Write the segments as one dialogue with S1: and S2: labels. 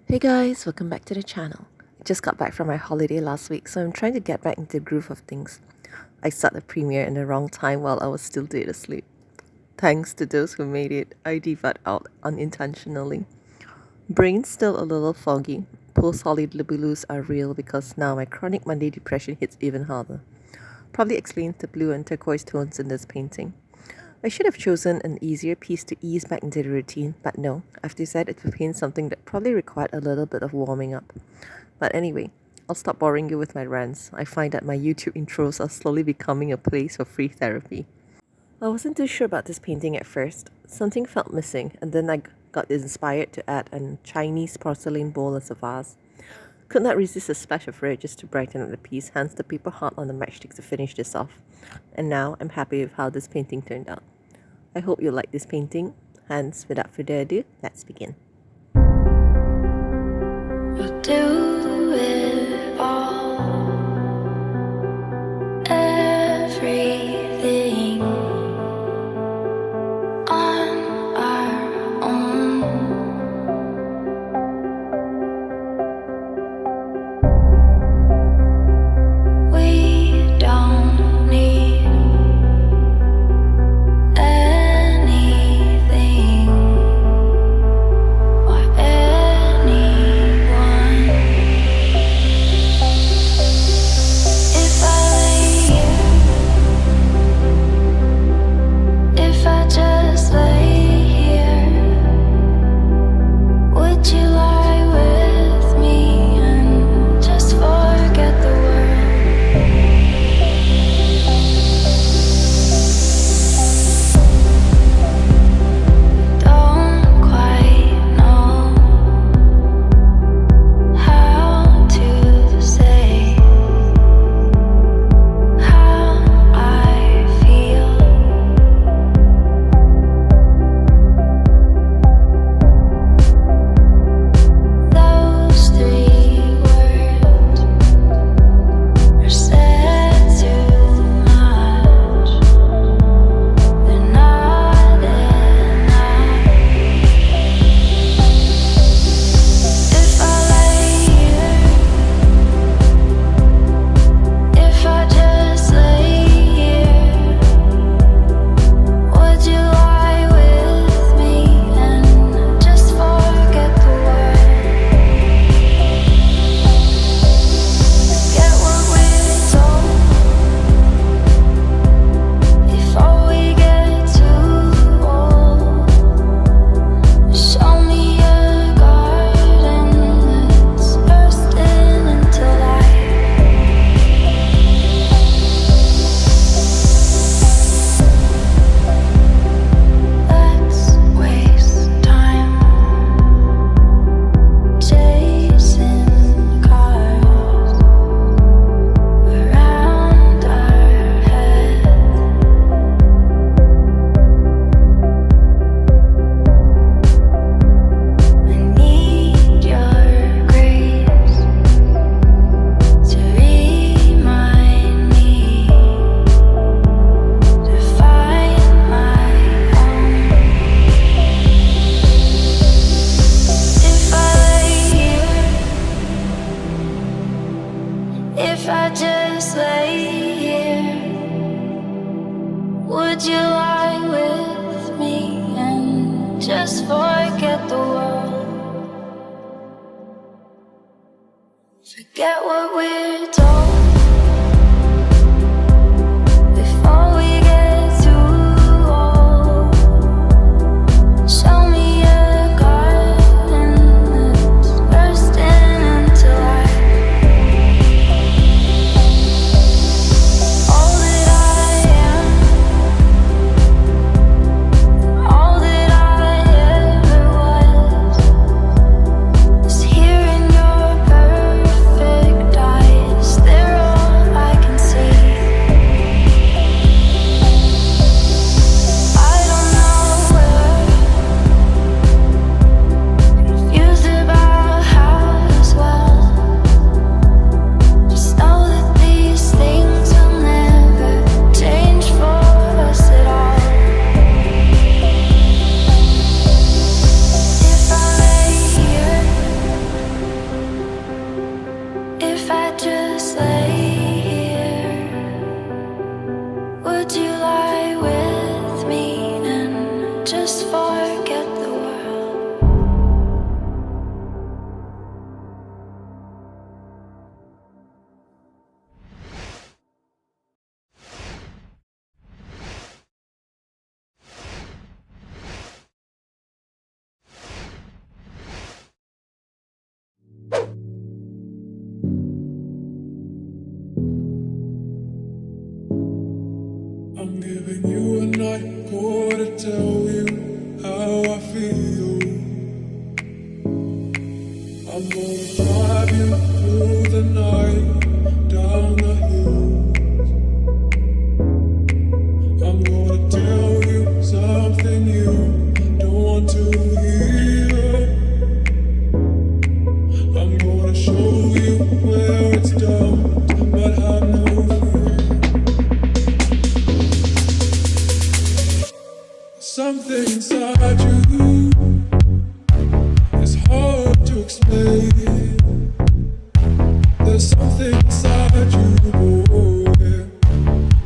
S1: Hey guys, welcome back to the channel. I just got back from my holiday last week, so I'm trying to get back into the groove of things. I started the premiere in the wrong time while I was still dead asleep. Thanks to those who made it, I diva-ed out unintentionally. Brain's still a little foggy. Post-solid libellus are real because now my chronic Monday depression hits even harder. Probably explains the blue and turquoise tones in this painting. I should have chosen an easier piece to ease back into the routine, but no, I've decided to paint something that probably required a little bit of warming up. But anyway, I'll stop boring you with my rants. I find that my YouTube intros are slowly becoming a place for free therapy. I wasn't too sure about this painting at first. Something felt missing, and then I got inspired to add a Chinese porcelain bowl as a vase. Could not resist a splash of red just to brighten up the piece, hence the paper heart on the matchstick to finish this off. And now I'm happy with how this painting turned out. I hope you like this painting. Hence, without further ado, let's begin.
S2: We'll do it all, everything on our own. We don't need anything or anyone. If I lay here, if I just lay here, would you lie with me and just forget the world? Don't quite know how to say how I feel. Those three words are said too much. They're not enough. If I lay here, if I just lay here, would you lie with me and just forget the world? Get what we're told before we get too old. Show me a garden that's bursting into life. Let's waste time chasing cars around our head. I need your grace to remind me to find my own. If I lay here, if I just lay here, would you lie with me and just forget the world? Forget what we're told before we get too old. Show me a garden that's bursting into life. All that I am, all that I ever was, is here in your perfect eyes. night more to tell you how I feel. I'm gonna drive you through the night, down the hills. I'm gonna tell you something you don't want to hear. I'm gonna show you where it's dumped, but have no fear. Something inside you is hard to explain. There's something inside you, boy,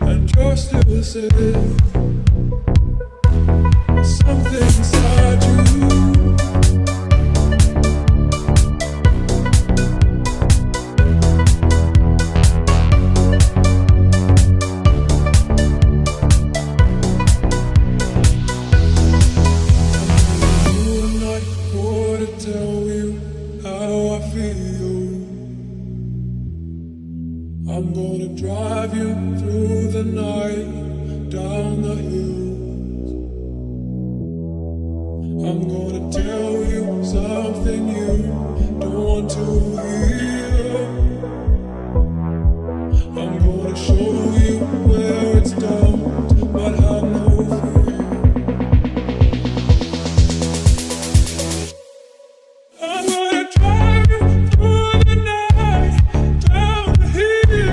S2: and you're still the same. Something inside you. I'm gonna drive you through the night, down the hills. I'm gonna tell you something you don't want to hear. I'm gonna show you where it's dumped, but have no fear. I'm gonna drive you through the night, down the hills.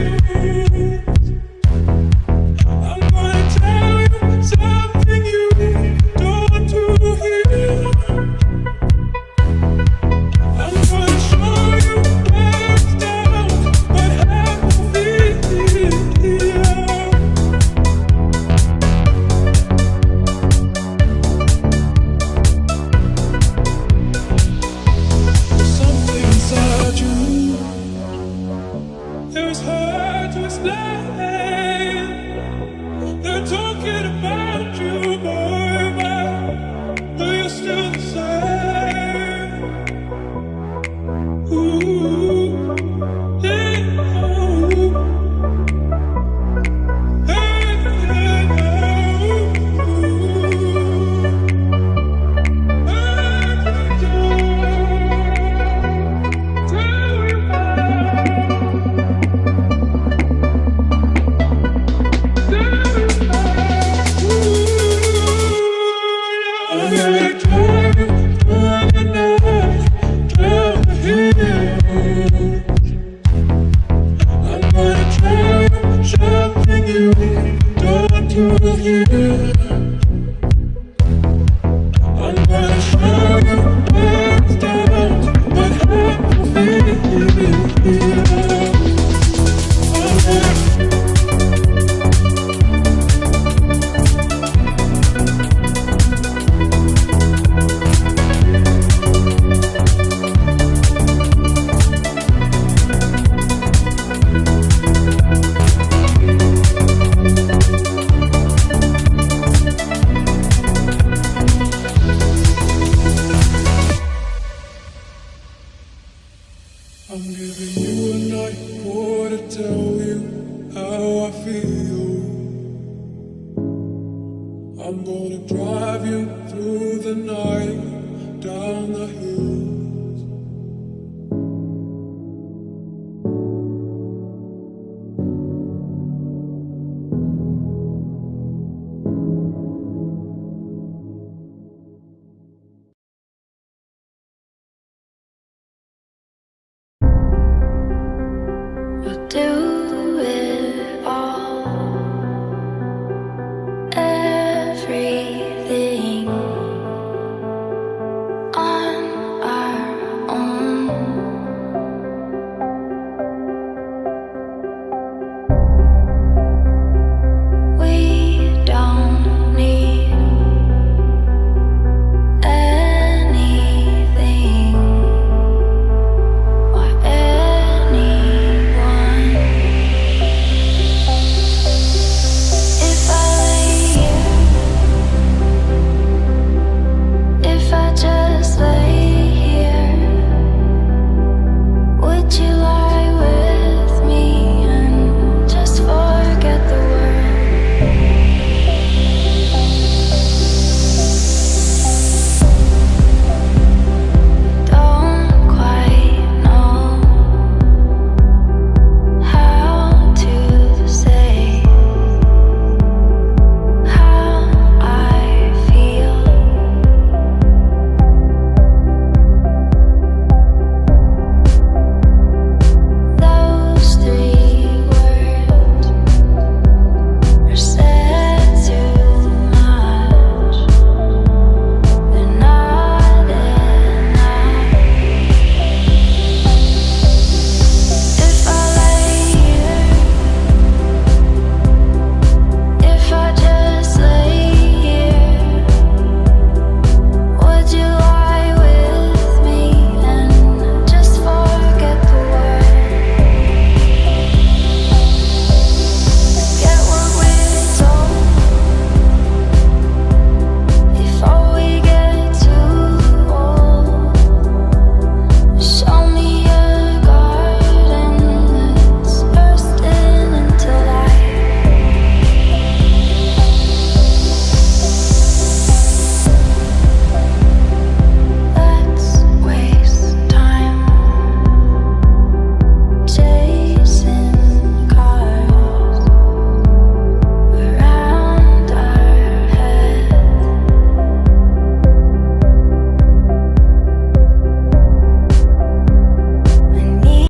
S2: I'm gonna tell you something you don't want to hear. I'm gonna show you where it's down, but have no fear. Something inside you, it's hard to explain. They're talking about you, boy, but you're still the same. Ooh, yeah, ooh, yeah, I'm gonna drive you through the night, down the hill. I'm gonna tell you something you don't want to hear. I'm gonna show you where it's down, but have no fear. I'm giving you a night more to tell you how I feel. I'm gonna drive you through the night, down the hill.